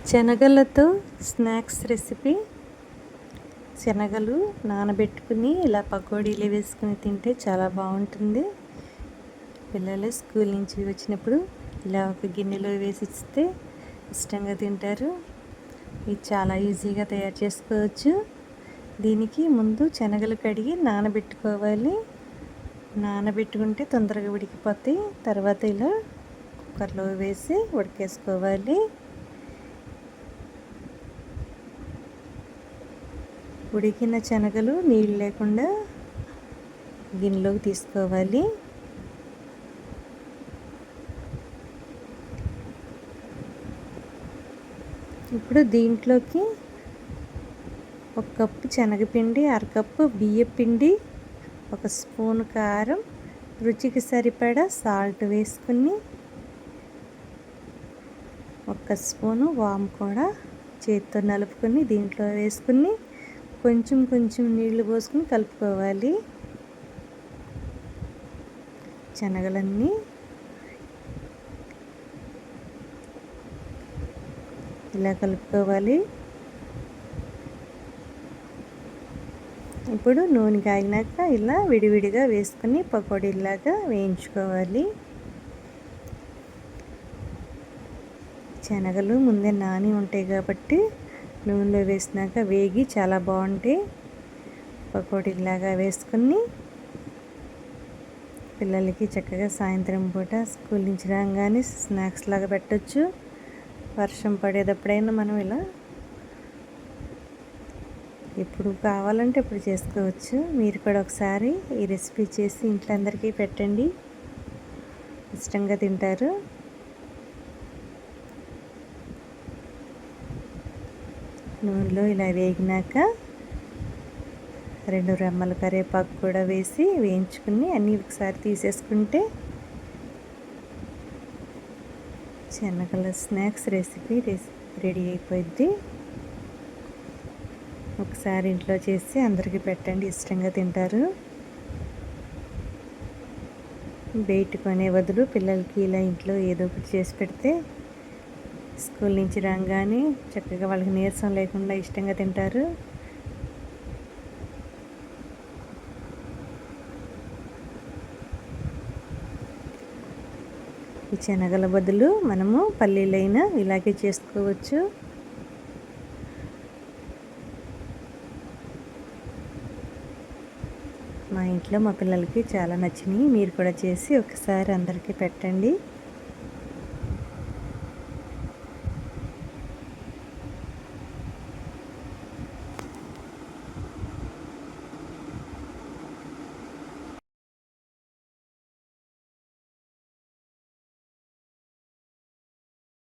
శనగలతో snacks recipe. శనగలు నానబెట్టుకుని ఇలా పకోడీలు వేసుకుని తింటే చాలా బాగుంటుంది. పిల్లలు స్కూల్ నుంచి వచ్చినప్పుడు ఇలా ఒక గిన్నెలో వేసి ఇస్తే ఇష్టంగా తింటారు. ఇది చాలా ఈజీగా తయారు చేసుకోవచ్చు. దీనికి ముందు శనగలు కడిగి నానబెట్టుకోవాలి. నానబెట్టుకుంటే తొందరగా ఉడికిపోతాయి. తర్వాత ఇలా కుక్కర్లో వేసి ఉడికేసుకోవాలి. ఉడికిన శనగలు నీళ్ళు లేకుండా గిన్నెలోకి తీసుకోవాలి. ఇప్పుడు దీంట్లోకి 1 కప్పు శనగపిండి, 1/2 కప్పు బియ్యపిండి, 1 స్పూన్ కారం, రుచికి సరిపడా సాల్ట్ వేసుకుని 1 స్పూను వాము కూడా చేతితో నలుపుకొని దీంట్లో వేసుకుని కొంచెం కొంచెం నీళ్లు పోసుకుని కలుపుకోవాలి. శనగలన్నీ ఇలా కలుపుకోవాలి. ఇప్పుడు నూనె కాగినాక ఇలా విడివిడిగా వేసుకుని పకోడీలాగా వేయించుకోవాలి. శనగలు ముందే నాని ఉంటాయి కాబట్టి నూనెలో వేసినాక వేగి చాలా బాగుంటాయి. పకోడీలాగా వేసుకుని పిల్లలకి చక్కగా సాయంత్రం పూట స్కూల్ నుంచి రాగానే స్నాక్స్ లాగా పెట్టచ్చు. వర్షం పడేటప్పుడైనా మనం ఇలా ఎప్పుడు కావాలంటే ఇప్పుడు చేసుకోవచ్చు. మీరు కూడా ఒకసారి ఈ రెసిపీ చేసి ఇంట్లో అందరికీ పెట్టండి, ఇష్టంగా తింటారు. నూనెలో ఇలా వేగినాక 2 రెమ్మల కరివేపాకు కూడా వేసి వేయించుకుని అన్నీ ఒకసారి తీసేసుకుంటే శనగల స్నాక్స్ రెసిపీ రెడీ అయిపోద్ది. ఒకసారి ఇంట్లో చేసి అందరికీ పెట్టండి, ఇష్టంగా తింటారు. బయట కొనే బదులు పిల్లలకి ఇలా ఇంట్లో ఏదో ఒకటి చేసి పెడితే స్కూల్ నుంచి రాగానే చక్కగా వాళ్ళకి నీరసం లేకుండా ఇష్టంగా తింటారు. ఈ శనగల బదులు మనము పల్లీలైనా ఇలాగే చేసుకోవచ్చు. మా ఇంట్లో మా పిల్లలకి చాలా నచ్చినాయి. మీరు కూడా చేసి ఒకసారి అందరికీ పెట్టండి.